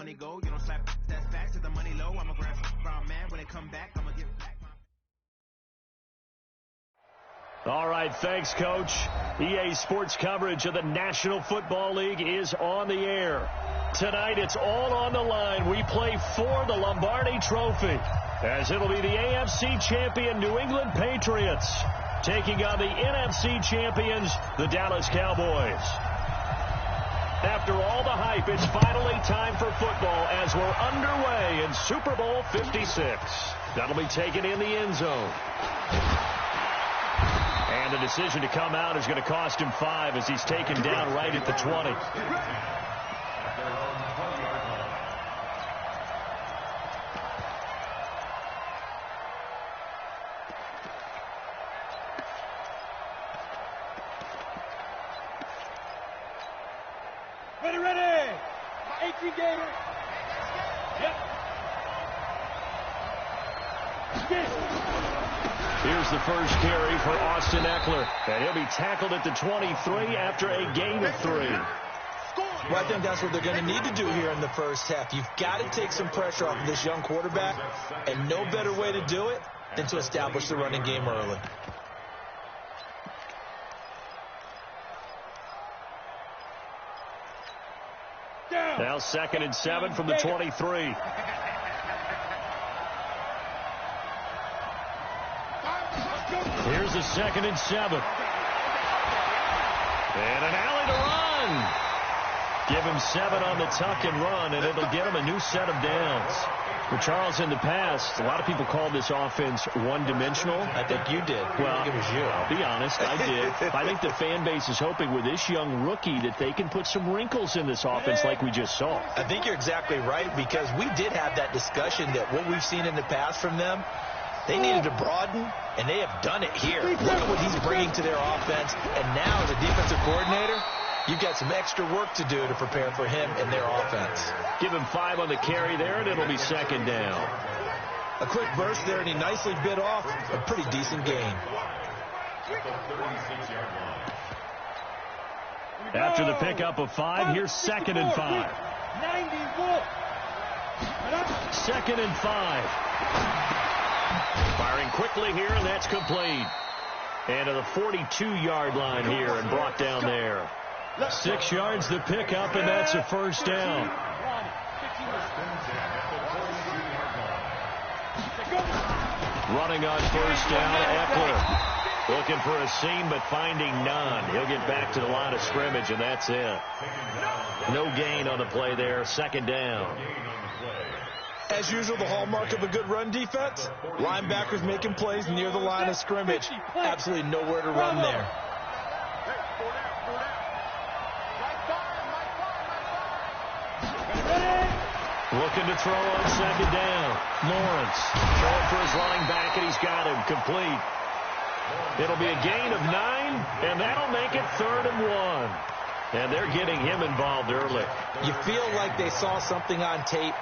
money go. You don't slap that fast to the money low. I'm a ground man. When they come back, I'm gonna give back. All right, thanks, Coach. EA Sports coverage of the National Football League is on the air. Tonight, it's all on the line. We play for the Lombardi Trophy, as it'll be the AFC champion New England Patriots taking on the NFC champions, the Dallas Cowboys. After all the hype, it's finally time for football as we're underway in Super Bowl 56. That'll be taken in the end zone. And the decision to come out is going to cost him 5 as he's taken down right at the 20. Ready. 18 gator. Yep. Here's the first carry for Austin Eckler. And he'll be tackled at the 23 after a gain of 3. Well, I think that's what they're going to need to do here in the first half. You've got to take some pressure off of this young quarterback, and no better way to do it than to establish the running game early. Now 2nd and 7 from the 23. Here's the 2nd and 7. And an alley to run. Give him 7 on the tuck and run, and it'll get him a new set of downs. For Charles, in the past, a lot of people called this offense one-dimensional. I think you did. Well, I think it was you. I'll be honest, I did. I think the fan base is hoping with this young rookie that they can put some wrinkles in this offense like we just saw. I think you're exactly right, because we did have that discussion that what we've seen in the past from them, they needed to broaden, and they have done it here. Look at what he's bringing to their offense, and now as a defensive coordinator, you've got some extra work to do to prepare for him and their offense. Give him 5 on the carry there, and it'll be 2nd down. A quick burst there, and he nicely bit off a pretty decent gain. After the pickup of 5, here's 2nd and 5. 2nd and 5. Firing quickly here, and that's complete. And to the 42-yard line here and brought down there. 6 yards the pickup, and that's a first down. Running on first down, Eckler. Looking for a seam, but finding none. He'll get back to the line of scrimmage, and that's it. No gain on the play there. 2nd down. As usual, the hallmark of a good run defense, linebackers making plays near the line of scrimmage. Absolutely nowhere to run there. Looking to throw on 2nd down. Lawrence throwing for his running back, and he's got him complete. It'll be a gain of 9, and that'll make it 3rd and 1. And they're getting him involved early. You feel like they saw something on tape,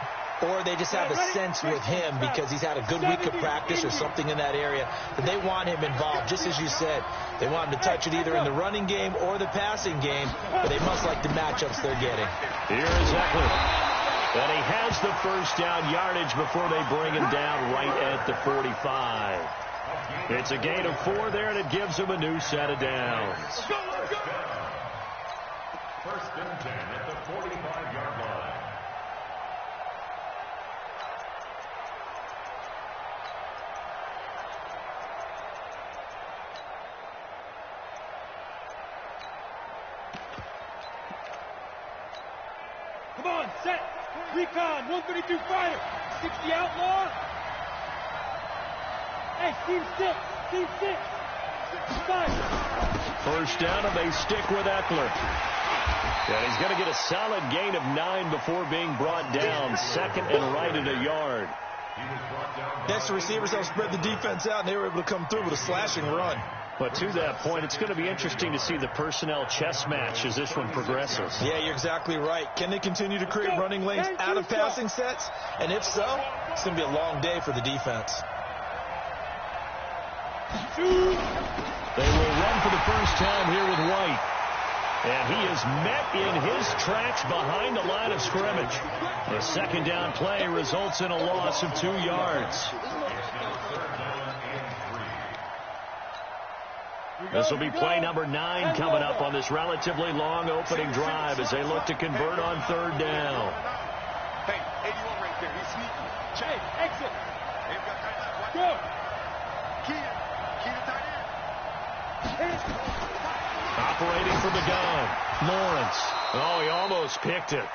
or they just have a sense with him because he's had a good week of practice or something in that area that they want him involved. Just as you said, they want him to touch it either in the running game or the passing game, but they must like the matchups they're getting. Here is Eckler. And he has the first down yardage before they bring him down right at the 45. It's a gain of 4 there, and it gives him a new set of downs. 1st and 10 at the 45-yard line. Come on, set. Recon, 132 fighter. 60 outlaw. Hey, team 6. Team 6. 5. First down, and they stick with Eckler. And he's going to get a solid gain of 9 before being brought down. 2nd and right at a yard. Next, the receivers helped spread the defense out, and they were able to come through with a slashing run. But to that point, it's going to be interesting to see the personnel chess match as this one progresses. Yeah, you're exactly right. Can they continue to create running lanes out of passing sets? And if so, it's going to be a long day for the defense. They will run for the first time here with White. And he is met in his tracks behind the line of scrimmage. The second down play results in a loss of 2 yards. This will be play number 9 coming up on this relatively long opening drive as they look to convert on third down. Hey, 81 right there. He's sneaky. Hey, exit. Go. Key to tight end. Operating from the gun, Lawrence. Oh, he almost picked it.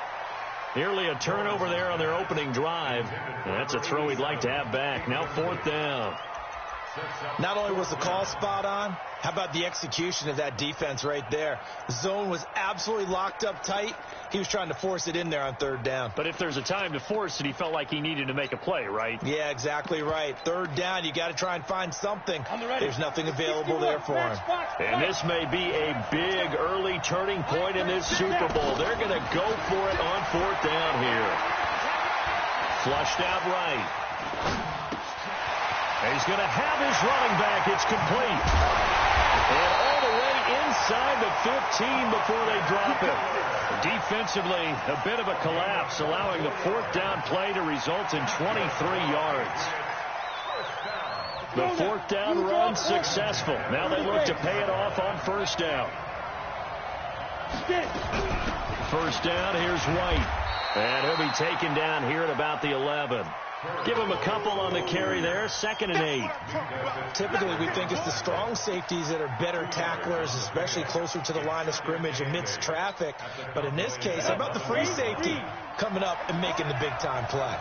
Nearly a turnover there on their opening drive. And that's a throw he'd like to have back. Now fourth down. Not only was the call spot on, how about the execution of that defense right there? The zone was absolutely locked up tight. He was trying to force it in there on third down. But if there's a time to force it, he felt like he needed to make a play, right? Yeah, exactly right. Third down, you got to try and find something. There's nothing available there for him. And this may be a big early turning point in this Super Bowl. They're going to go for it on fourth down here. Flushed out right. He's going to have his running back. It's complete. And all the way inside the 15 before they drop it. Defensively, a bit of a collapse, allowing the fourth down play to result in 23 yards. The fourth down run successful. Now they look to pay it off on first down. First down, here's White. And he'll be taken down here at about the 11. Give him a couple on the carry there. 2nd and 8. Typically, we think it's the strong safeties that are better tacklers, especially closer to the line of scrimmage amidst traffic. But in this case, how about the free safety coming up and making the big-time play?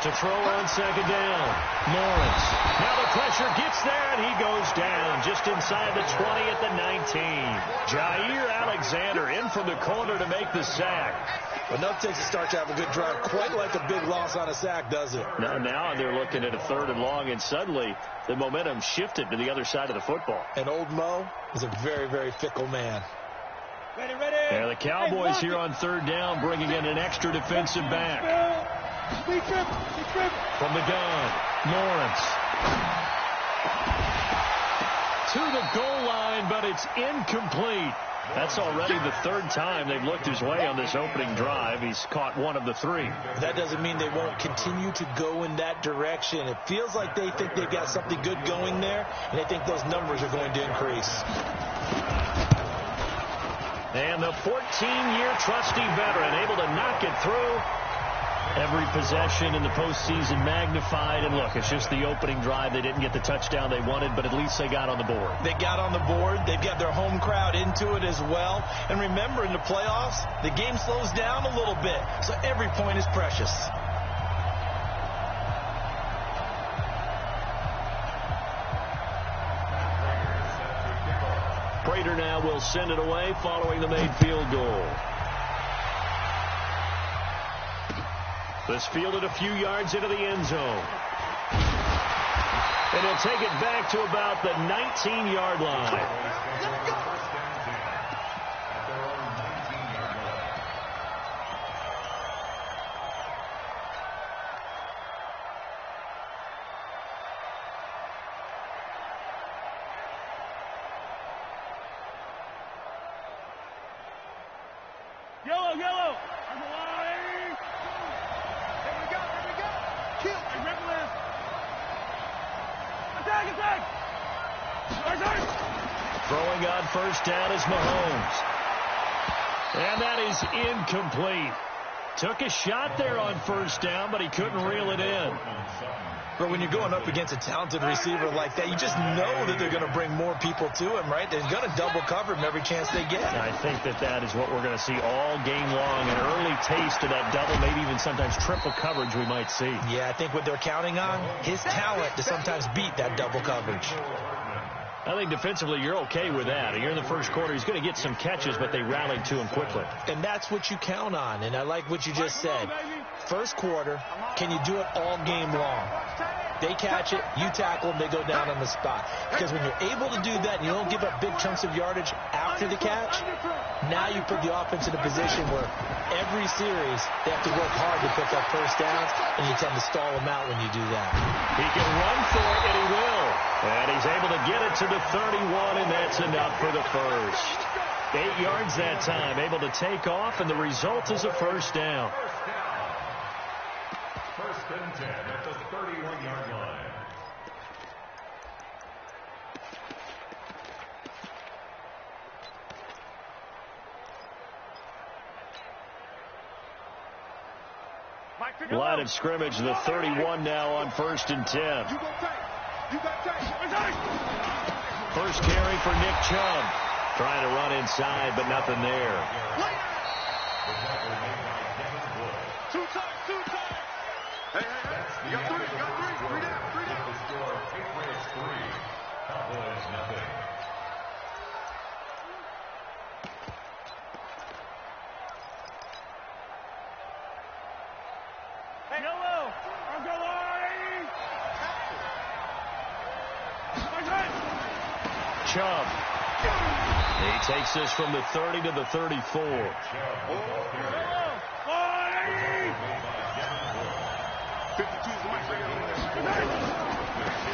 To throw on second down, Lawrence. Now the pressure gets there, and he goes down just inside the 20 at the 19. Jair Alexander in from the corner to make the sack. Enough takes to start to have a good drive. Quite like a big loss on a sack, does it? Now they're looking at a 3rd and long, and suddenly the momentum shifted to the other side of the football. And old Mo is a very, very fickle man. Ready. Yeah, the Cowboys here on third down bringing in an extra defensive back. From the gun, Lawrence. To the goal line, but it's incomplete. That's already the 3rd time they've looked his way on this opening drive. He's caught 1 of the 3. That doesn't mean they won't continue to go in that direction. It feels like they think they've got something good going there, and they think those numbers are going to increase. And the 14-year trusty veteran able to knock it through. Every possession in the postseason magnified. And look, it's just the opening drive. They didn't get the touchdown they wanted, but at least they got on the board. They got on the board. They've got their home crowd into it as well. And remember, in the playoffs, the game slows down a little bit. So every point is precious. Prater now will send it away following the made field goal. This fielded a few yards into the end zone. And he'll take it back to about the 19-yard line. Yellow. There we go. Kill. Attack. Throwing on first down is Mahomes. And that is incomplete. Took a shot there on first down, but he couldn't reel it in. But when you're going up against a talented receiver like that, you just know that they're going to bring more people to him, right? They're going to double cover him every chance they get. I think that is what we're going to see all game long. An early taste of that double, maybe even sometimes triple coverage we might see. Yeah, I think what they're counting on, his talent to sometimes beat that double coverage. I think defensively you're okay with that. You're in the first quarter. He's going to get some catches, but they rallied to him quickly. And that's what you count on. And I like what you just said. First quarter, can you do it all game long? They catch it, you tackle them, they go down on the spot. Because when you're able to do that and you don't give up big chunks of yardage after the catch, now you put the offense in a position where every series they have to work hard to pick up first downs, and you tend to stall them out when you do that. He can run for it, and he will. And he's able to get it to the 31, and that's enough for the first. 8 yards that time, able to take off, and the result is a first down. First and 10 at the 31-yard line. Line of scrimmage, the 31 now on 1st and 10. First carry for Nick Chubb. Trying to run inside, but nothing there. Two times. Hey, you got three down. The score, Patriots 3, Cowboys nothing. Chubb. He takes this from the 30 to the 34.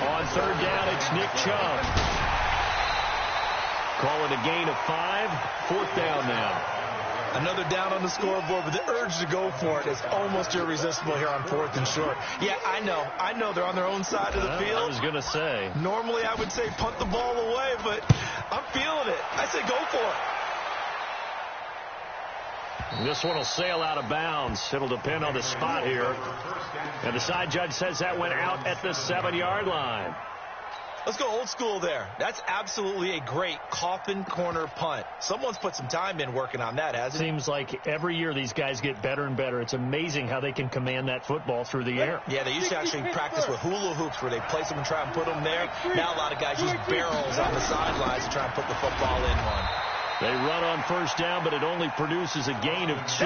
On 3rd down, it's Nick Chubb. Call it a gain of 5. 4th down now. Another down on the scoreboard, but the urge to go for it is almost irresistible here on 4th and short. Yeah, I know they're on their own side of the field. I was going to say. Normally I would say punt the ball away, but I'm feeling it. I say go for it. This one will sail out of bounds. It'll depend on the spot here. And the side judge says that went out at the 7-yard line. Let's go old school there. That's absolutely a great coffin corner punt. Someone's put some time in working on that, hasn't it? Seems like every year these guys get better and better. It's amazing how they can command that football through the air. Yeah, they used to actually practice with hula hoops where they place them and try and put them there. Now a lot of guys use barrels on the sidelines to try and put the football in one. They run on 1st down, but it only produces a gain of 2.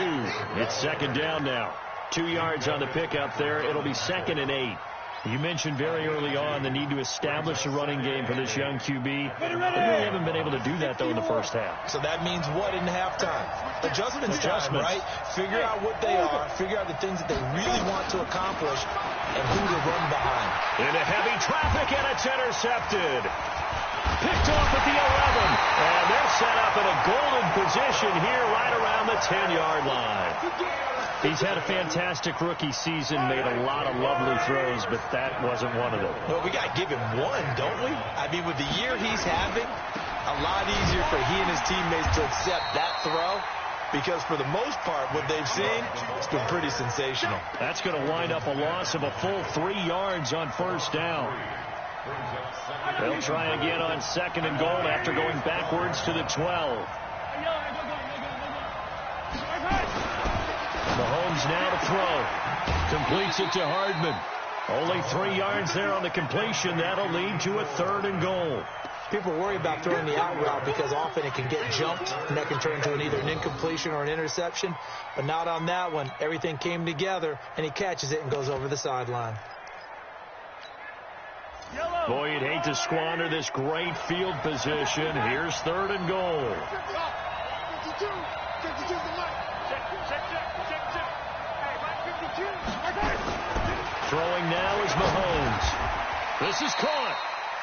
It's 2nd down now. 2 yards on the pickup there. It'll be 2nd and 8. You mentioned very early on the need to establish a running game for this young QB. They really haven't been able to do that, though, in the first half. So that means what in halftime? Adjustments time, right? Figure out what they are, figure out the things that they really want to accomplish, and who to run behind. Into heavy traffic, and it's intercepted. Picked off at the 11, and they're set up in a golden position here right around the 10-yard line. He's had a fantastic rookie season, made a lot of lovely throws, but that wasn't one of them. Well, we got to give him one, don't we? I mean, with the year he's having, a lot easier for he and his teammates to accept that throw, because for the most part, what they've seen, it's been pretty sensational. That's going to wind up a loss of a full 3 yards on 1st down. They'll try again on 2nd and goal after going backwards to the 12. Mahomes now to throw. Completes it to Hardman. Only 3 yards there on the completion. That'll lead to a 3rd and goal. People worry about throwing the out route because often it can get jumped, and that can turn into either an incompletion or an interception. But not on that one. Everything came together, and he catches it and goes over the sideline. Boy, you'd hate to squander this great field position. Here's 3rd and goal. Throwing now is Mahomes. This is caught.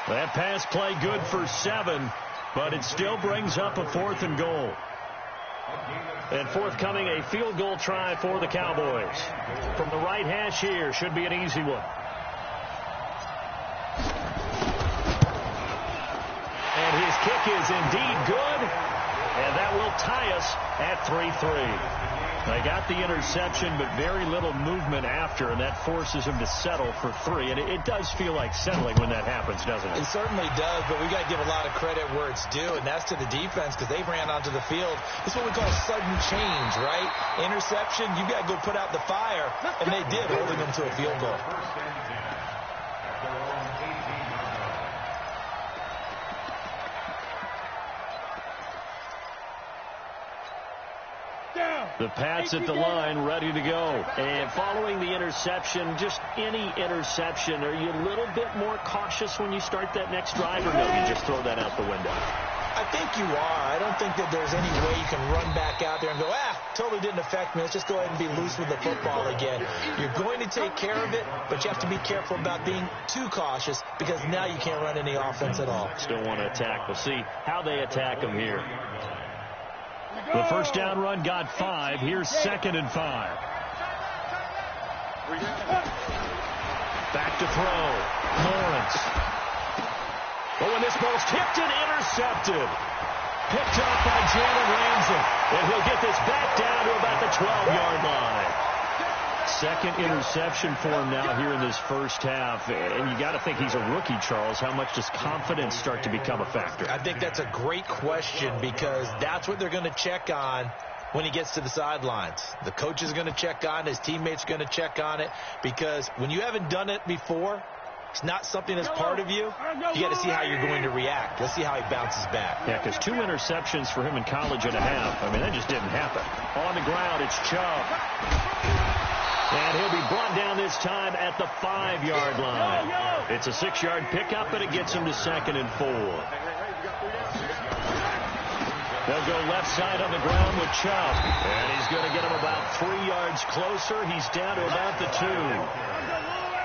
That pass play good for 7, but it still brings up a 4th and goal. And forthcoming, a field goal try for the Cowboys. From the right hash here, should be an easy one. And his kick is indeed good, and that will tie us at 3-3. They got the interception, but very little movement after, and that forces him to settle for 3. And it does feel like settling when that happens, doesn't it? It certainly does, but we got to give a lot of credit where it's due, and that's to the defense because they ran onto the field. It's what we call sudden change, right? Interception, you got to go put out the fire, and they did, holding them to a field goal. The Pats at the line, ready to go. And following the interception, just any interception, are you a little bit more cautious when you start that next drive, or no, you just throw that out the window? I think you are. I don't think that there's any way you can run back out there and go, totally didn't affect me. Let's just go ahead and be loose with the football again. You're going to take care of it, but you have to be careful about being too cautious because now you can't run any offense at all. Still want to attack. We'll see how they attack them here. The first down run got 5. Here's 2nd and 5. Back to throw. Lawrence. Oh, and this ball's tipped and intercepted. Picked up by Jalen Ramsey. And he'll get this back down to about the 12-yard line. Second interception for him now here in this first half. And you got to think he's a rookie, Charles. How much does confidence start to become a factor? I think that's a great question because that's what they're going to check on when he gets to the sidelines. The coach is going to check on it. His teammates are going to check on it because when you haven't done it before, it's not something that's part of you. You got to see how you're going to react. Let's see how he bounces back. Yeah, because 2 interceptions for him in college and a half. I mean, that just didn't happen. On the ground, it's Chubb. And he'll be brought down this time at the 5-yard line. It's a 6-yard pickup, and it gets him to 2nd and 4. They'll go left side on the ground with Chubb. And he's going to get him about 3 yards closer. He's down to about the 2.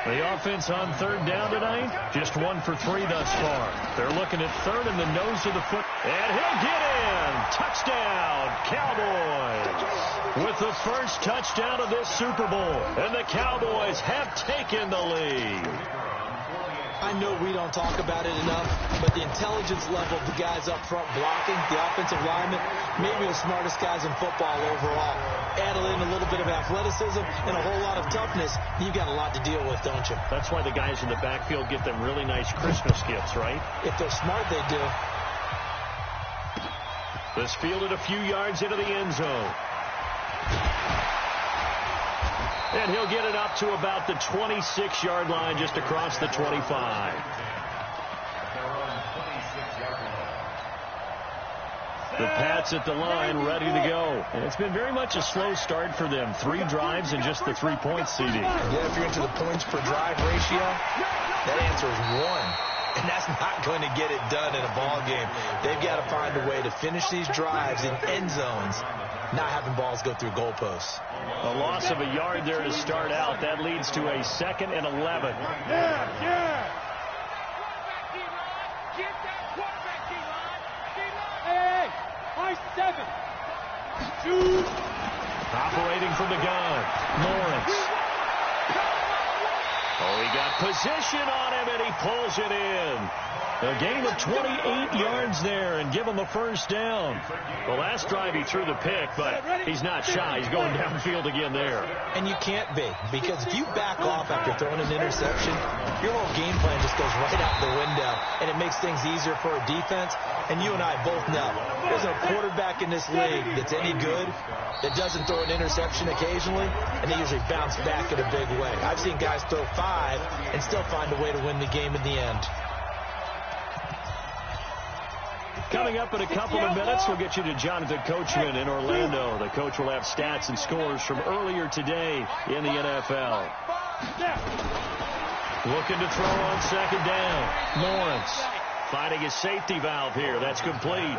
The offense on 3rd down tonight, just 1 for 3 thus far. They're looking at 3rd in the nose of the foot. And he'll get in. Touchdown, Cowboys. With the first touchdown of this Super Bowl. And the Cowboys have taken the lead. I know we don't talk about it enough, but the intelligence level of the guys up front blocking, the offensive linemen, maybe the smartest guys in football overall. Add in a little bit of athleticism and a whole lot of toughness, you've got a lot to deal with, don't you? That's why the guys in the backfield get them really nice Christmas gifts, right? If they're smart, they do. This fielded a few yards into the end zone. And he'll get it up to about the 26-yard line, just across the 25. The Pats at the line, ready to go. And it's been very much a slow start for them. 3 drives and just the 3 points, CD. Yeah, if you're into the points per drive ratio, that answer is 1. And that's not going to get it done in a ball game. They've got to find a way to finish these drives in end zones, not having balls go through goalposts. A loss of a yard there to start out. That leads to a 2nd and 11. Hey, high 7. 2. Operating from the gun, Lawrence. Oh, he got position on him, and he pulls it in. A gain of 28 yards there and give him a first down. The last drive he threw the pick, but he's not shy. He's going downfield again there. And you can't be, because if you back off after throwing an interception, your whole game plan just goes right out the window, and it makes things easier for a defense. And you and I both know there's a quarterback in this league that's any good that doesn't throw an interception occasionally, and they usually bounce back in a big way. I've seen guys throw 5 and still find a way to win the game in the end. Coming up in a couple of minutes, we'll get you to Jonathan Coachman in Orlando. The coach will have stats and scores from earlier today in the NFL. Looking to throw on 2nd down. Lawrence finding his safety valve here. That's complete.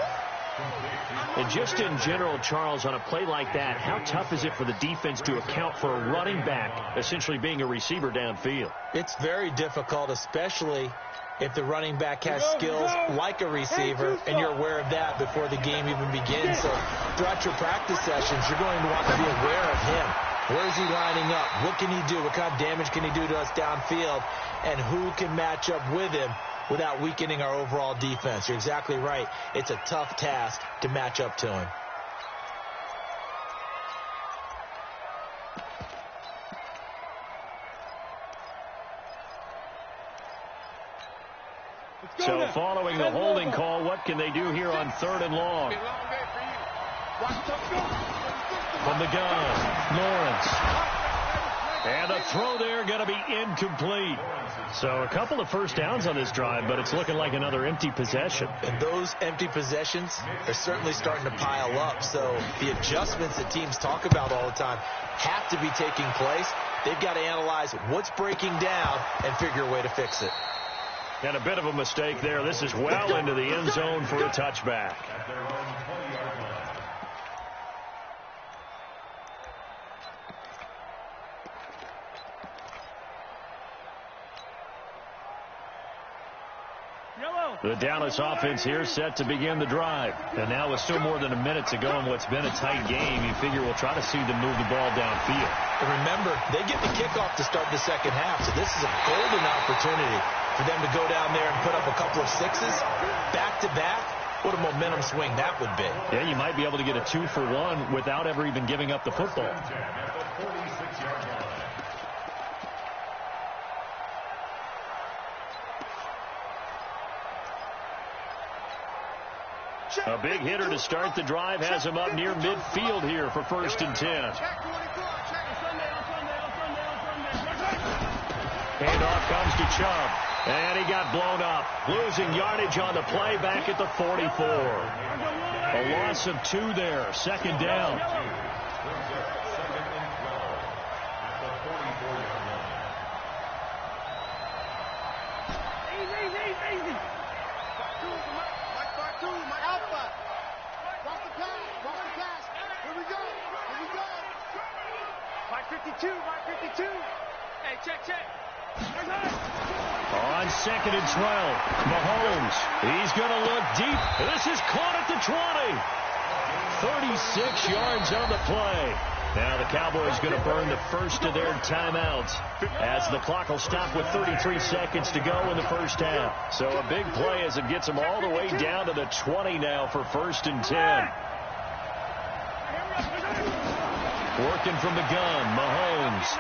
And just in general, Charles, on a play like that, how tough is it for the defense to account for a running back essentially being a receiver downfield? It's very difficult, especially if the running back has skills like a receiver, and you're aware of that before the game even begins. So throughout your practice sessions, you're going to want to be aware of him. Where is he lining up? What can he do? What kind of damage can he do to us downfield? And who can match up with him without weakening our overall defense? You're exactly right. It's a tough task to match up to him. So following the holding call, what can they do here on 3rd and long? From the gun, Lawrence. And a throw there going to be incomplete. So a couple of first downs on this drive, but it's looking like another empty possession. And those empty possessions are certainly starting to pile up. So the adjustments that teams talk about all the time have to be taking place. They've got to analyze what's breaking down and figure a way to fix it. And a bit of a mistake there. This is well into the end zone for a touchback. The Dallas offense here set to begin the drive. And now with still more than a minute to go in what's been a tight game, you figure we'll try to see them move the ball downfield. And remember, they get the kickoff to start the second half, so this is a golden opportunity for them to go down there and put up a couple of sixes back-to-back. What a momentum swing that would be. Yeah, you might be able to get a 2-for-1 without ever even giving up the football. A big hitter to start the drive has him up near midfield here for 1st and 10. Handoff comes to Chubb, and he got blown up, losing yardage on the play back at the 44. A loss of 2 there, 2nd down. On 2nd and 12, Mahomes, he's going to look deep. This is caught at the 20. 36 yards on the play. Now the Cowboys going to burn the first of their timeouts as the clock will stop with 33 seconds to go in the first half. So a big play as it gets them all the way down to the 20 now for 1st and 10. Working from the gun, Mahomes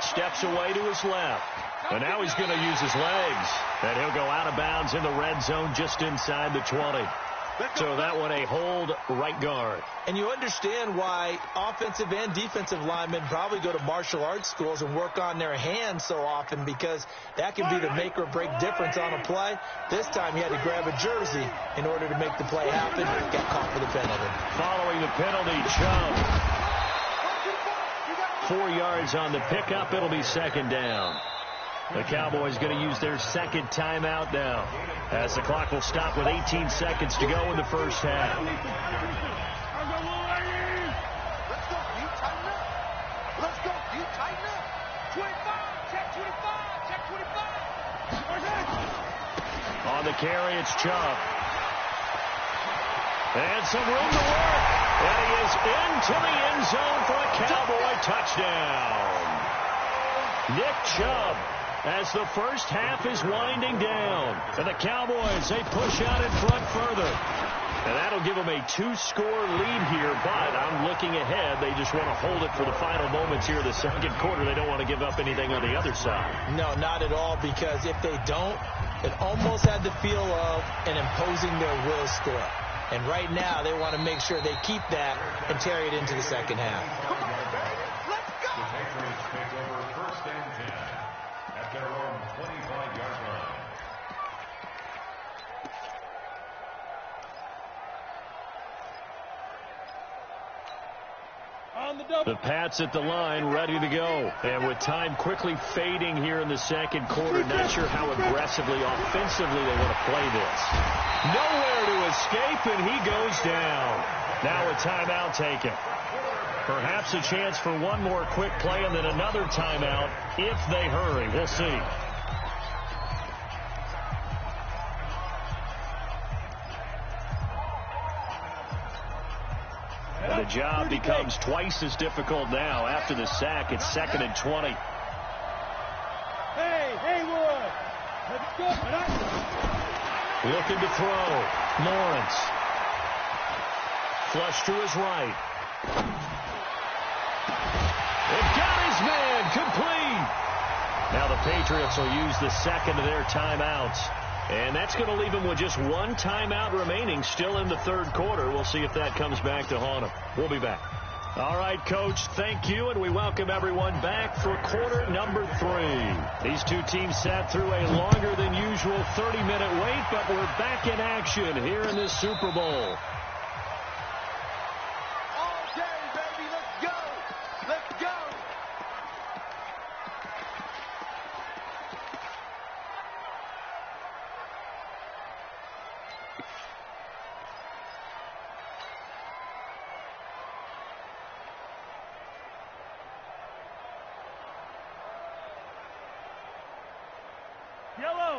steps away to his left. And now he's going to use his legs. And he'll go out of bounds in the red zone just inside the 20. So that one a hold right guard. And you understand why offensive and defensive linemen probably go to martial arts schools and work on their hands so often, because that can be the make or break difference on a play. This time he had to grab a jersey in order to make the play happen. Got caught for the penalty. Following the penalty, Chubb. 4 yards on the pickup. It'll be 2nd down. The Cowboys going to use their 2nd timeout now as the clock will stop with 18 seconds to go in the first half. Let's go. You tighten up. Let's go. You tighten up. 25. Check 25. Check 25. On the carry, it's Chubb. And some room to work. And he is into the end zone for a Cowboy touchdown. Nick Chubb, as the first half is winding down. And the Cowboys, they push out in front further. And that'll give them a 2-score lead here, but I'm looking ahead. They just want to hold it for the final moments here in the 2nd quarter. They don't want to give up anything on the other side. No, not at all, because if they don't, it almost had the feel of an imposing their will score. And right now, they want to make sure they keep that and carry it into the 2nd half. Come on, baby. Let's go. The Patriots take over 1st and 10 at their own 25-yard line. The Pats at the line, ready to go. And with time quickly fading here in the 2nd quarter, not sure how aggressively, offensively they want to play this. Nowhere to escape, and he goes down. Now a timeout taken. Perhaps a chance for one more quick play and then another timeout if they hurry. We'll see. And the job becomes twice as difficult now. After the sack, it's 2nd and 20. Hey, Haywood. Let's go. Looking to throw. Lawrence. Flush to his right. They've got his man. Complete. Now the Patriots will use the 2nd of their timeouts. And that's going to leave them with just one timeout remaining still in the 3rd quarter. We'll see if that comes back to haunt them. We'll be back. All right, Coach, thank you, and we welcome everyone back for quarter number 3. These two teams sat through a longer than usual 30-minute wait, but we're back in action here in this Super Bowl. All day, baby. Let's go. Let's go.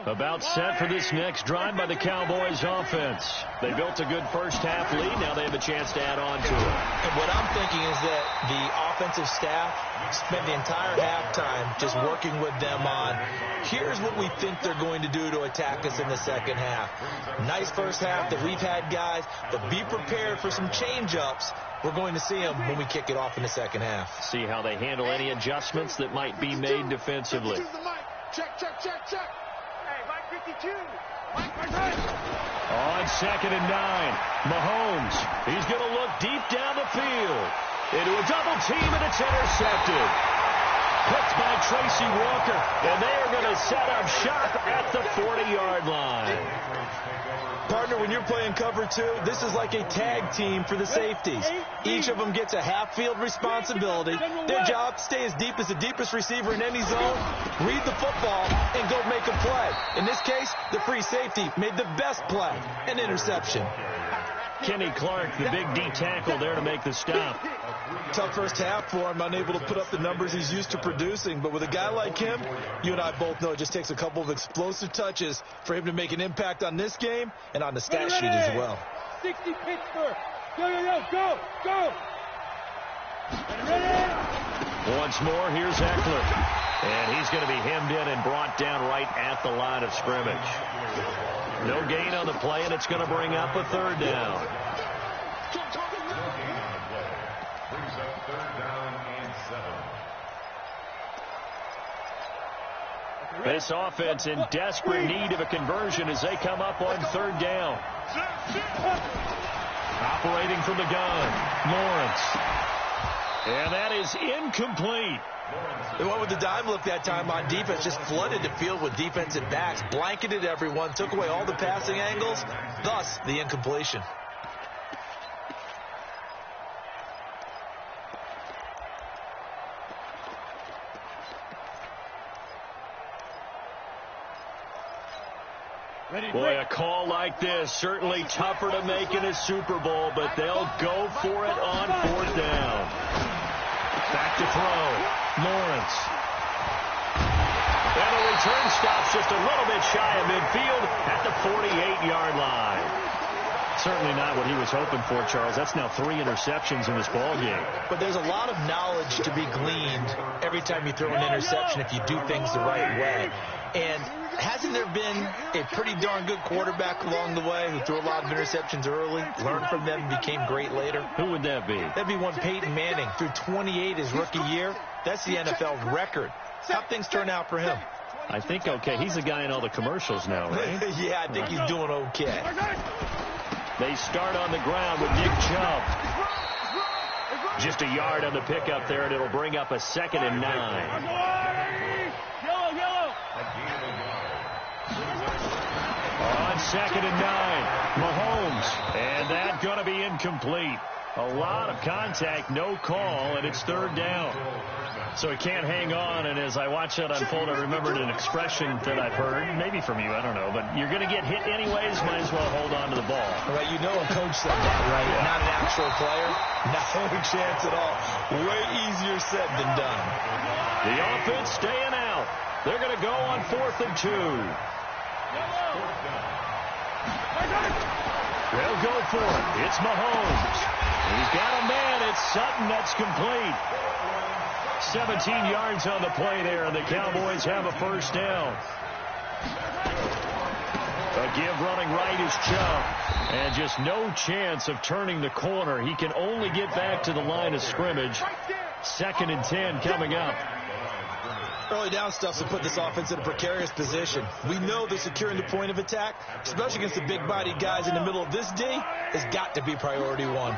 About set for this next drive by the Cowboys offense. They built a good first half lead. Now they have a chance to add on to it. And what I'm thinking is that the offensive staff spent the entire halftime just working with them on, here's what we think they're going to do to attack us in the second half. Nice first half that we've had, guys, but be prepared for some change-ups. We're going to see them when we kick it off in the second half. See how they handle any adjustments that might be made defensively. Check. Hey, Mike 52. On 2nd and 9, Mahomes. He's going to look deep down the field. Into a double team, and it's intercepted. Picked by Tracy Walker, and they are going to set up shop at the 40-yard line. Partner, when you're playing cover 2, this is like a tag team for the safeties. Each of them gets a half-field responsibility. Their job, stay as deep as the deepest receiver in any zone, read the football, and go make a play. In this case, the free safety made the best play, an interception. Kenny Clark, the big D tackle there to make the stop. Tough first half for him, unable to put up the numbers he's used to producing. But with a guy like him, you and I both know it just takes a couple of explosive touches for him to make an impact on this game and on the stat sheet as well. 60 Pittsburgh. Go. Once more, here's Eckler. And he's going to be hemmed in and brought down right at the line of scrimmage. No gain on the play, and it's going to bring up a 3rd down. Brings up 3rd down and 7. This offense in desperate need of a conversion as they come up on 3rd down. Operating from the gun, Lawrence. And that is incomplete. They went with the dime look that time on defense, just flooded the field with defensive backs, blanketed everyone, took away all the passing angles, thus the incompletion. Boy, a call like this, certainly tougher to make in a Super Bowl, but they'll go for it on 4th down. Back to throw, Lawrence. And the return stops just a little bit shy of midfield at the 48-yard line. Certainly not what he was hoping for, Charles. That's now 3 interceptions in this ball game. But there's a lot of knowledge to be gleaned every time you throw an interception if you do things the right way. And hasn't there been a pretty darn good quarterback along the way who threw a lot of interceptions early, learned from them, and became great later? Who would that be? That'd be one Peyton Manning. Threw 28 his rookie year. That's the NFL record. How things turn out for him? I think okay. He's the guy in all the commercials now, right? Yeah, I think he's doing okay. They start on the ground with Nick Chubb. Just a yard on the pickup there, and it'll bring up a 2nd and 9. Yellow. On 2nd and 9, Mahomes. And that's going to be incomplete. A lot of contact, no call, and it's 3rd down. So he can't hang on, and as I watch that unfold, I remembered an expression that I've heard, maybe from you, I don't know, but you're going to get hit anyways, might as well hold on to the ball. Right, you know a coach said that, right? Yeah. Not an actual player. No chance at all. Way easier said than done. The offense staying out. They're going to go on 4th and 2. They'll go for it. It's Mahomes. He's got a man. It's Sutton. That's complete. 17 yards on the play there, and the Cowboys have a 1st down. A give running right is Chubb. And just no chance of turning the corner. He can only get back to the line of scrimmage. 2nd and 10 coming up. Early down stuff to put this offense in a precarious position. We know that securing the point of attack, especially against the big-bodied guys in the middle of this D, has got to be priority 1.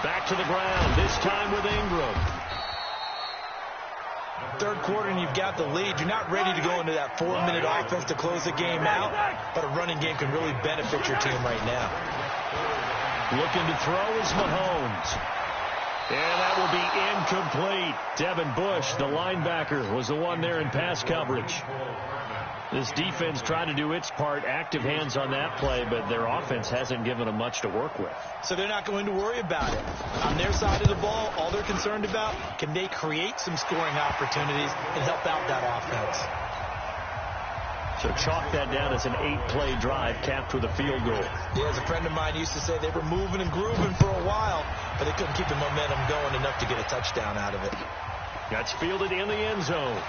Back to the ground, this time with Ingram. 3rd quarter and you've got the lead. You're not ready to go into that 4-minute offense to close the game out, but a running game can really benefit your team right now. Looking to throw is Mahomes. And that will be incomplete. Devin Bush, the linebacker, was the one there in pass coverage. This defense tried to do its part, active hands on that play, but their offense hasn't given them much to work with. So they're not going to worry about it. On their side of the ball, all they're concerned about, can they create some scoring opportunities and help out that offense? So chalk that down as an 8-play drive capped with a field goal. Yeah, as a friend of mine used to say, they were moving and grooving for a while, but they couldn't keep the momentum going enough to get a touchdown out of it. That's fielded in the end zone.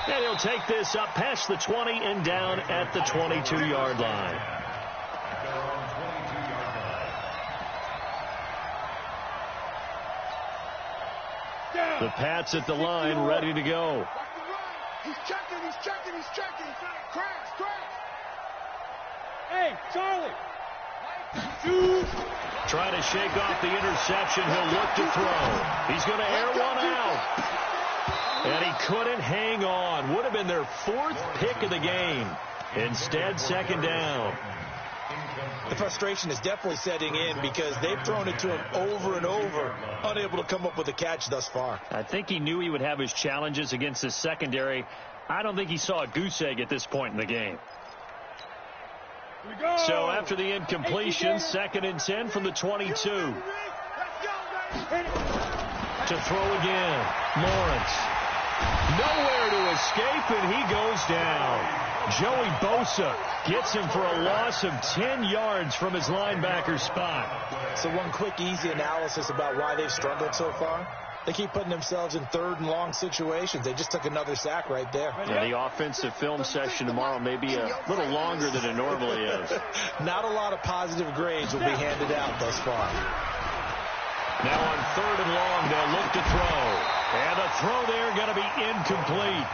And he'll take this up past the 20 and down at the 22-yard line. The Pats at the line, ready to go. He's checking. Crash. Hey, Charlie. Trying to shake off the interception. He'll look to throw. He's going to air one out. And he couldn't hang on. Would have been their 4th pick of the game. Instead, second down. The frustration is definitely setting in because they've thrown it to him over and over, unable to come up with a catch thus far. I think he knew he would have his challenges against the secondary. I don't think he saw a goose egg at this point in the game. So after the incompletion, 2nd and 10 from the 22. To throw again, Lawrence. Nowhere to escape, and he goes down. Joey Bosa gets him for a loss of 10 yards from his linebacker spot. So one quick, easy analysis about why they've struggled so far. They keep putting themselves in 3rd and long situations. They just took another sack right there. And the offensive film session tomorrow may be a little longer than it normally is. Not a lot of positive grades will be handed out thus far. Now on 3rd and long, they'll look to throw. And a throw there going to be incomplete.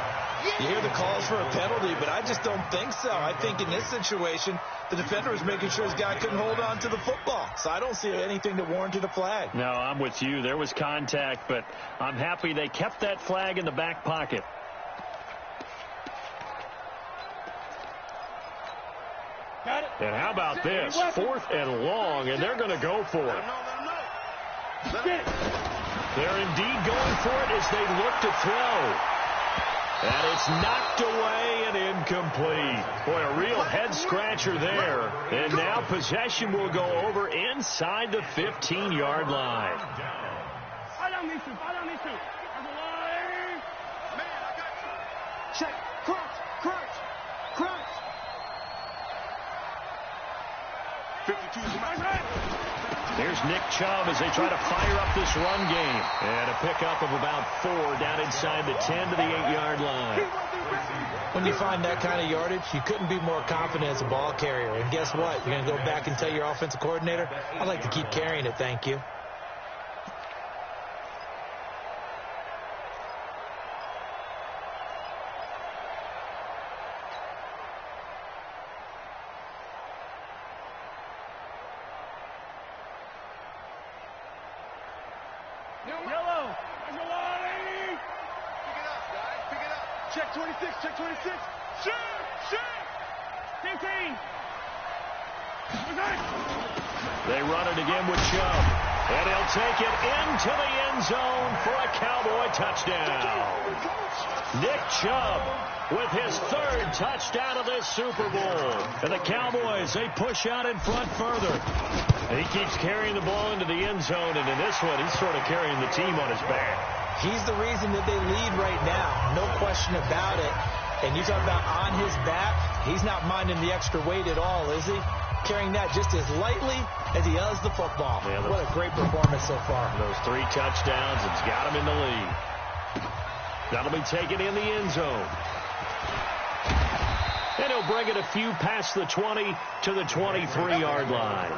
You hear the calls for a penalty, but I just don't think so. I think in this situation, the defender was making sure his guy couldn't hold on to the football. So I don't see anything that warranted a flag. No, I'm with you. There was contact, but I'm happy they kept that flag in the back pocket. Got it. And how about this? 4th and long, and they're going to go for it. They're indeed going for it as they look to throw. And it's knocked away and incomplete. Boy, a real head-scratcher there. And now possession will go over inside the 15-yard line. I don't need to. Check. Crunch. 52's my right. Here's Nick Chubb as they try to fire up this run game. And a pickup of about 4 down inside the 10 to the 8-yard line. When you find that kind of yardage, you couldn't be more confident as a ball carrier. And guess what? You're going to go back and tell your offensive coordinator, I'd like to keep carrying it, thank you. Yellow. There's a line. Pick it up, guys. Pick it up. Check 26. Shoot. 15. They run it again with Chubb. And he'll take it into the end zone for a Cowboy touchdown. Nick Chubb with his 3rd touchdown of this Super Bowl. And the Cowboys, they push out in front further. And he keeps carrying the ball into the end zone, and in this one, he's sort of carrying the team on his back. He's the reason that they lead right now, no question about it. And you talk about on his back, he's not minding the extra weight at all, is he? Carrying that just as lightly as he does the football. Yeah, what a great performance so far. Those 3 touchdowns, it's got him in the lead. That'll be taken in the end zone. And he'll bring it a few past the 20 to the 23-yard line.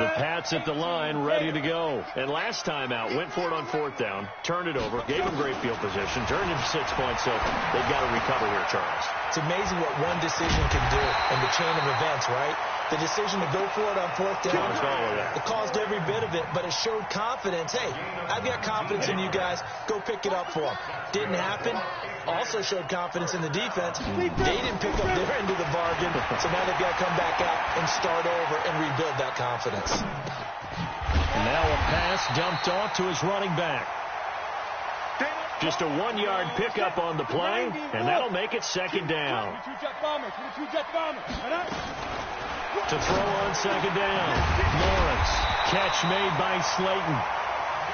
The Pats at the line, ready to go. And last time out, went for it on 4th down, turned it over, gave them great field position, turned into 6 points, so they've got to recover here, Charles. It's amazing what one decision can do in the chain of events, right? The decision to go for it on 4th down, it caused every bit of it, but it showed confidence. Hey, I've got confidence in you guys. Go pick it up for them. Didn't happen. Also showed confidence in the defense. They didn't pick up their end of the bargain, so now they've got to come back out and start over and rebuild that confidence. Now a pass dumped off to his running back. Just a 1-yard pickup on the play, and that'll make it second down. To throw on second down. Lawrence. Catch made by Slayton.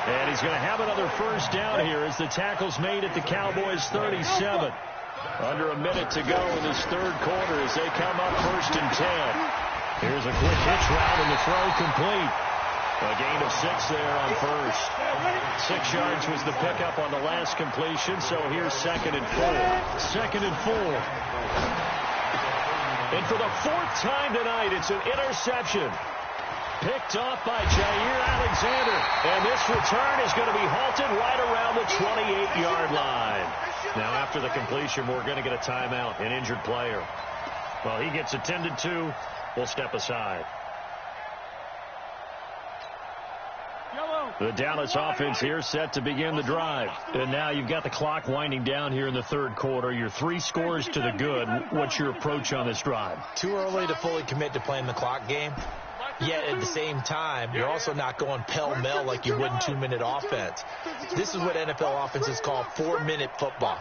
And he's going to have another first down here as the tackle's made at the Cowboys' 37. Under a minute to go in this third quarter as they come up 1st and 10. Here's a quick hitch route and the throw complete. A gain of 6 there on first. 6 yards was the pickup on the last completion, so here's 2nd and 4. 2nd and 4. And for the 4th time tonight, it's an interception. Picked off by Jair Alexander. And this return is going to be halted right around the 28-yard line. Now, after the completion, we're going to get a timeout, an injured player. Well, he gets attended to. We'll step aside. The Dallas offense here set to begin the drive. And now you've got the clock winding down here in the third quarter. You're 3 scores to the good. What's your approach on this drive? Too early to fully commit to playing the clock game. Yet at the same time, you're also not going pell-mell like you would in 2-minute offense. This is what NFL offenses call 4-minute football.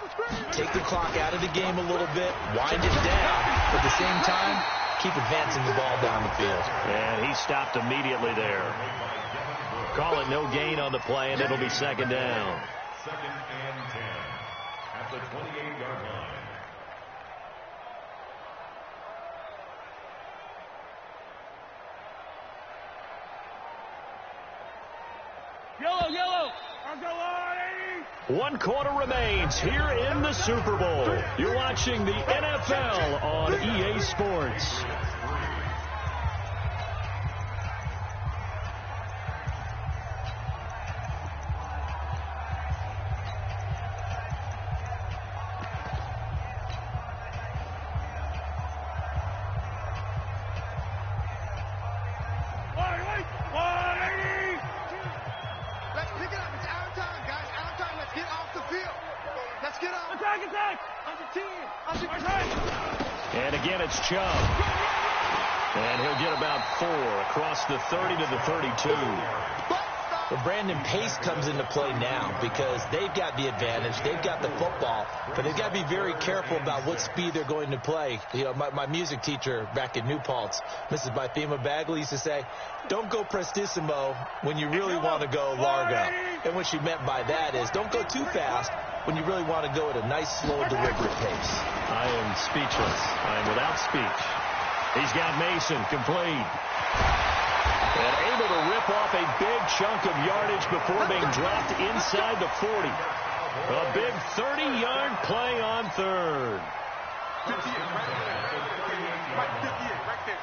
Take the clock out of the game a little bit, wind it down, but at the same time, keep advancing the ball down the field. And he stopped immediately there. Call it no gain on the play, and it'll be second down. 2nd and 10 at the 28-yard line. Yellow. 1 quarter remains here in the Super Bowl. You're watching the NFL on EA Sports. And again, it's Chubb. And he'll get about 4 across the 30 to the 32. Well, Brandon, pace comes into play now because they've got the advantage. They've got the football, but they've got to be very careful about what speed they're going to play. You know, my music teacher back in New Paltz, Mrs. Bythema Bagley, used to say, don't go prestissimo when you really want to go largo. And what she meant by that is don't go too fast when you really want to go at a nice, slow, deliberate pace. I am speechless. I am without speech. He's got Mason complete. And able to rip off a big chunk of yardage before being dropped inside the 40. A big 30-yard play on third. 58, right there.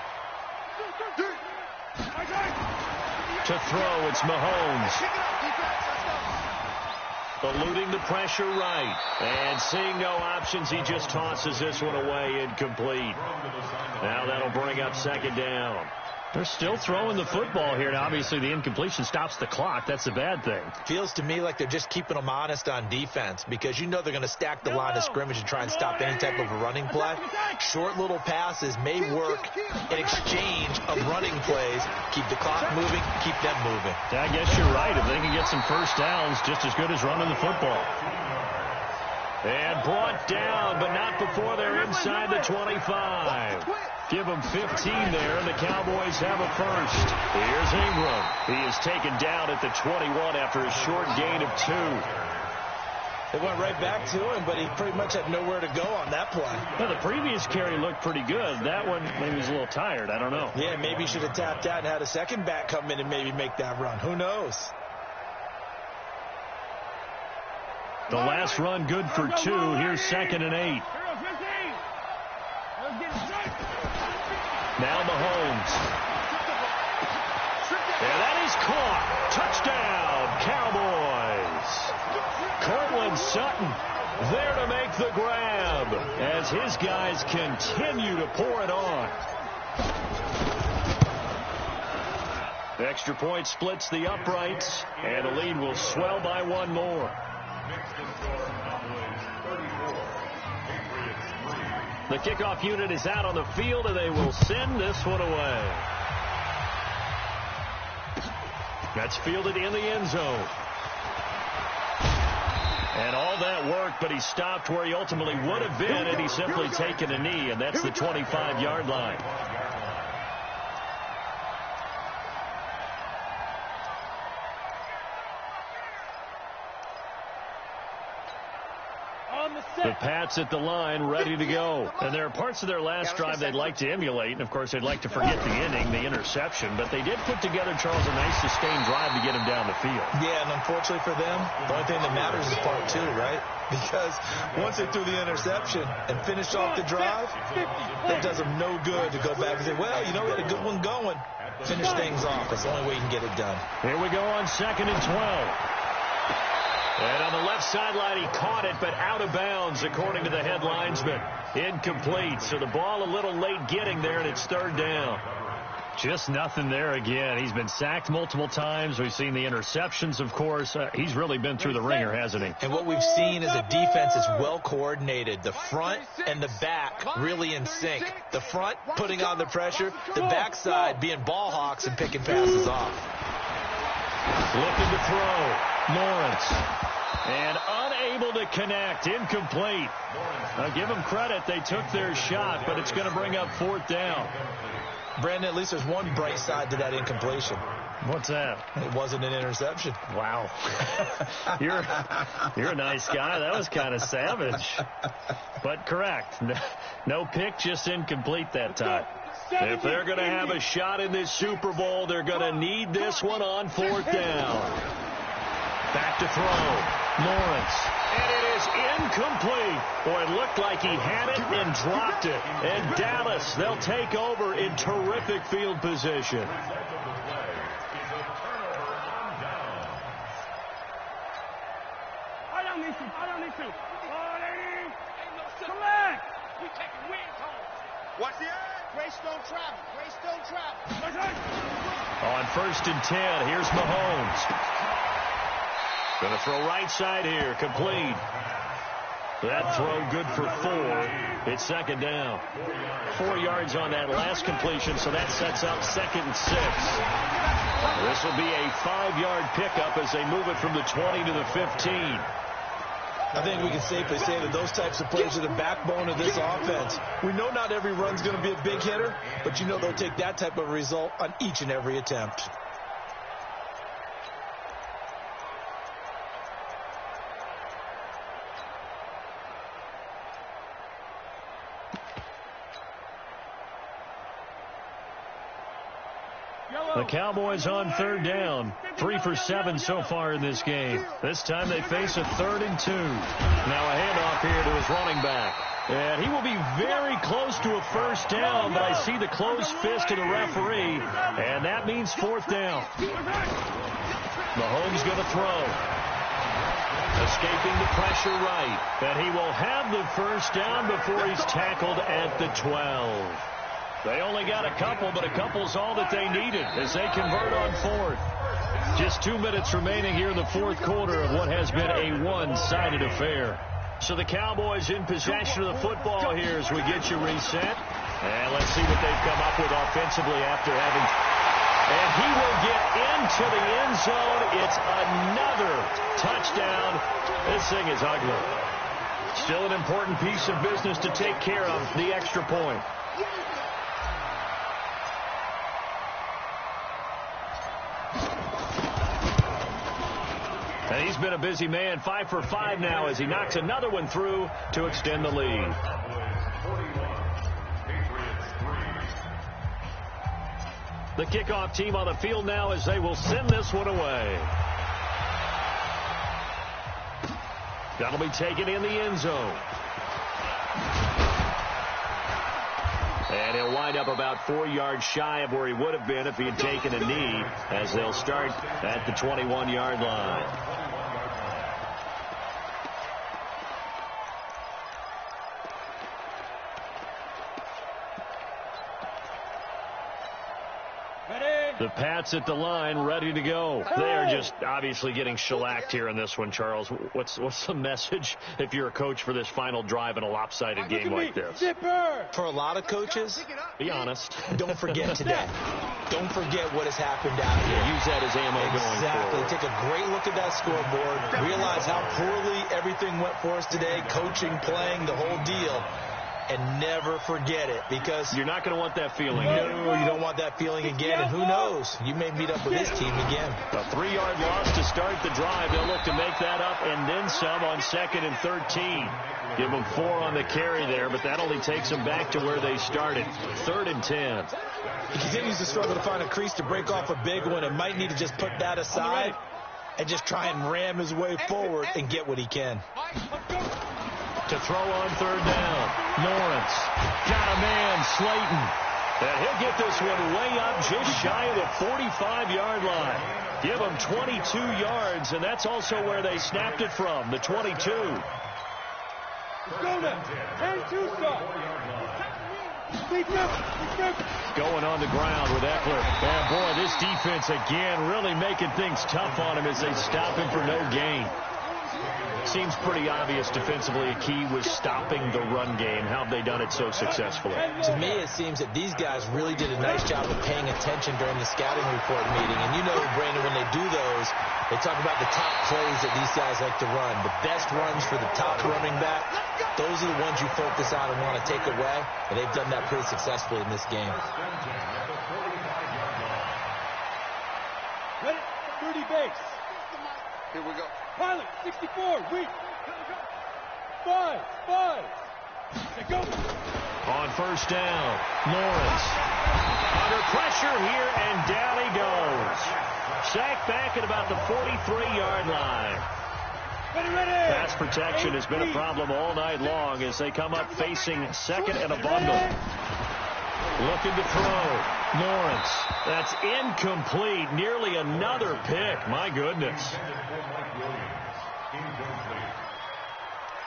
To throw, it's Mahomes. Eluding the pressure right. And seeing no options, he just tosses this one away incomplete. Now that'll bring up second down. They're still throwing the football here. Now, obviously, the incompletion stops the clock. That's the bad thing. Feels to me like they're just keeping them honest on defense because you know they're going to stack the line of scrimmage and try and stop any type of a running play. Short little passes may work in exchange of running plays. Keep the clock moving, keep them moving. I guess you're right. If they can get some first downs, just as good as running the football. And brought down, but not before they're inside the 25. Give them 15 there, and the Cowboys have a first. Here's Ingram. He is taken down at the 21 after a short gain of 2. They went right back to him, but he pretty much had nowhere to go on that play. Well, the previous carry looked pretty good. That one, maybe he was a little tired. I don't know. Yeah, maybe he should have tapped out and had a second back come in and maybe make that run. Who knows? The last run good for 2. Here's 2nd and 8. Now Mahomes. And that is caught. Touchdown, Cowboys. Cortland Sutton there to make the grab as his guys continue to pour it on. The extra point splits the uprights, and the lead will swell by 1 more. The kickoff unit is out on the field, and they will send this one away. That's fielded in the end zone. And all that work, but he stopped where he ultimately would have been had he simply taken a knee, and that's the 25-yard line. The Pats at the line, ready to go. And there are parts of their last drive they'd like to emulate. And, of course, they'd like to forget the inning, the interception. But they did put together, Charles, a nice sustained drive to get him down the field. Yeah, and unfortunately for them, the only thing that matters is part two, right? Because once they threw the interception and finished off the drive, it does them no good to go back and say, well, you know, we had a good one going. Finish things off. That's the only way you can get it done. Here we go on 2nd and 12. And on the left sideline, he caught it, but out of bounds, according to the head linesman. Incomplete. So the ball a little late getting there, and it's 3rd down. Just nothing there again. He's been sacked multiple times. We've seen the interceptions, of course. He's really been through the ringer, hasn't he? And what we've seen is a defense that's well coordinated. The front and the back really in sync. The front putting on the pressure. The backside being ball hawks and picking passes off. Looking to throw. Lawrence. And unable to connect. Incomplete. Give them credit. They took their shot, but it's going to bring up 4th down. Brandon, at least there's one bright side to that incompletion. What's that? It wasn't an interception. Wow. You're a nice guy. That was kind of savage. But correct. No pick, just incomplete that time. If they're going to have a shot in this Super Bowl, they're going to need this one on 4th down. Back to throw. Lawrence. And it is incomplete. Boy, it looked like he had it and dropped it. And Dallas, they'll take over in terrific field position. I don't need to. Come on. We taking wins home. Watch the eye. Grace don't travel. On 1st and 10, here's Mahomes. Going to throw right side here. Complete. That throw good for 4. It's 2nd down. 4 yards on that last completion, so that sets up 2nd and 6. This will be a 5-yard pickup as they move it from the 20 to the 15. I think we can safely say that those types of plays are the backbone of this offense. We know not every run's going to be a big hitter, but you know they'll take that type of result on each and every attempt. The Cowboys on 3rd down. 3 for 7 so far in this game. This time they face a 3rd and 2. Now a handoff here to his running back. And he will be very close to a 1st down, but I see the closed fist of the referee, and that means 4th down. Mahomes going to throw. Escaping the pressure right. And he will have the 1st down before he's tackled at the 12. They only got a couple, but a couple's all that they needed as they convert on 4th. Just 2 minutes remaining here in the 4th quarter of what has been a one-sided affair. So the Cowboys in possession of the football here as we get you reset. And let's see what they've come up with offensively after having... And he will get into the end zone. It's another touchdown. This thing is ugly. Still an important piece of business to take care of, the extra point. And he's been a busy man, 5 for 5 now as he knocks another one through to extend the lead. The kickoff team on the field now as they will send this one away. That'll be taken in the end zone. And he'll wind up about 4 yards shy of where he would have been if he had taken a knee as they'll start at the 21-yard line. The Pats at the line, ready to go. They are just obviously getting shellacked here in this one, Charles. What's the message if you're a coach for this final drive in a lopsided game like this? For a lot of coaches, be honest. Don't forget today. Don't forget what has happened out here. Use that as ammo going forward. Take a great look at that scoreboard. Realize how poorly everything went for us today, coaching, playing, the whole deal. And never forget it, because you're not going to want that feeling. No, you don't want that feeling again. And who knows? You may meet up with this team again. A 3-yard loss to start the drive. They'll look to make that up and then some on 2nd and 13. Give them 4 on the carry there, but that only takes them back to where they started. 3rd and 10. He continues to struggle to find a crease to break off a big one and might need to just put that aside and just try and ram his way forward and get what he can. To throw on 3rd down. Lawrence got a man, Slayton. And he'll get this one way up just shy of the 45-yard line. Give him 22 yards, and that's also where they snapped it from, the 22. Going on the ground with Eckler. And boy, this defense again really making things tough on him as they stop him for no gain. Seems pretty obvious defensively a key was stopping the run game. How have they done it so successfully? To me, it seems that these guys really did a nice job of paying attention during the scouting report meeting. And you know, Brandon, when they do those, they talk about the top plays that these guys like to run. The best runs for the top running back, those are the ones you focus on and want to take away. And they've done that pretty successfully in this game. Ready? 30 base. Here we go. Pilot, 64, weak. 5. They go. On 1st down, Lawrence. Under pressure here, and down he goes. Sacked back at about the 43-yard line. Ready. Pass protection has been a problem all night long as they come up facing 2nd and a bundle. Looking to throw. Lawrence. That's incomplete. Nearly another pick. My goodness.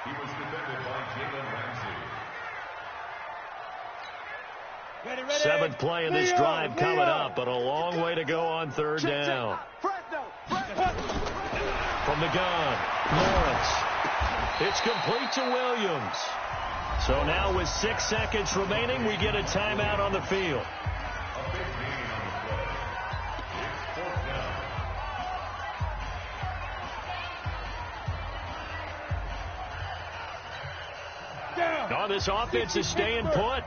He was defended by Jalen Ramsey. 7th play in this drive coming up, but a long way to go on 3rd down. From the gun, Lawrence. It's complete to Williams. So now with 6 seconds remaining, we get a timeout on the field. A big gain on the play. It's 4th down. Oh, this offense is staying put.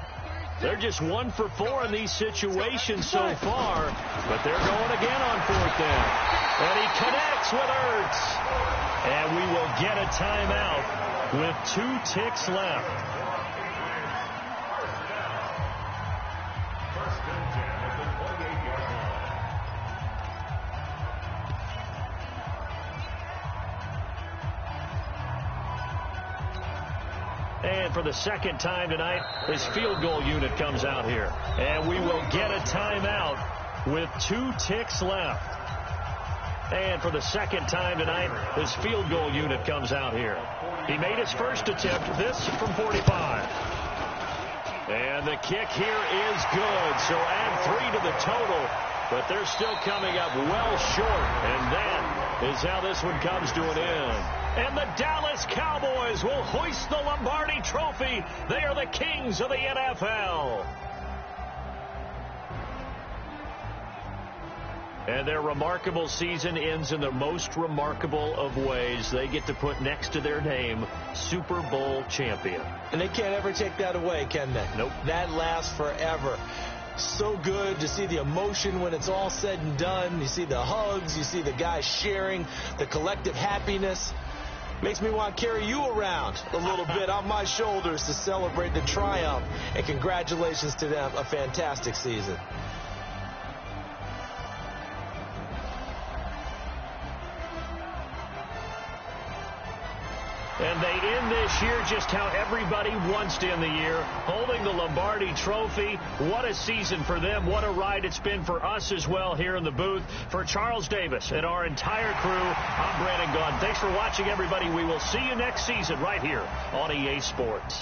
They're just 1 for 4 in these situations so far, but they're going again on 4th down. And he connects with Ertz. And we will get a timeout with 2 ticks left. And for the 2nd time tonight, his field goal unit comes out here. And we will get a timeout with 2 ticks left. And for the 2nd time tonight, his field goal unit comes out here. He made his first attempt, this from 45. And the kick here is good. So add 3 to the total. But they're still coming up well short. And that is how this one comes to an end. And the Dallas Cowboys will hoist the Lombardi Trophy. They are the kings of the NFL. And their remarkable season ends in the most remarkable of ways. They get to put next to their name, Super Bowl champion. And they can't ever take that away, can they? Nope. That lasts forever. So good to see the emotion when it's all said and done. You see the hugs. You see the guys sharing, the collective happiness. Makes me want to carry you around a little bit on my shoulders to celebrate the triumph. And congratulations to them. A fantastic season. And they end this year just how everybody wants to end the year, holding the Lombardi Trophy. What a season for them. What a ride it's been for us as well here in the booth. For Charles Davis and our entire crew, I'm Brandon Gaudin. Thanks for watching, everybody. We will see you next season right here on EA Sports.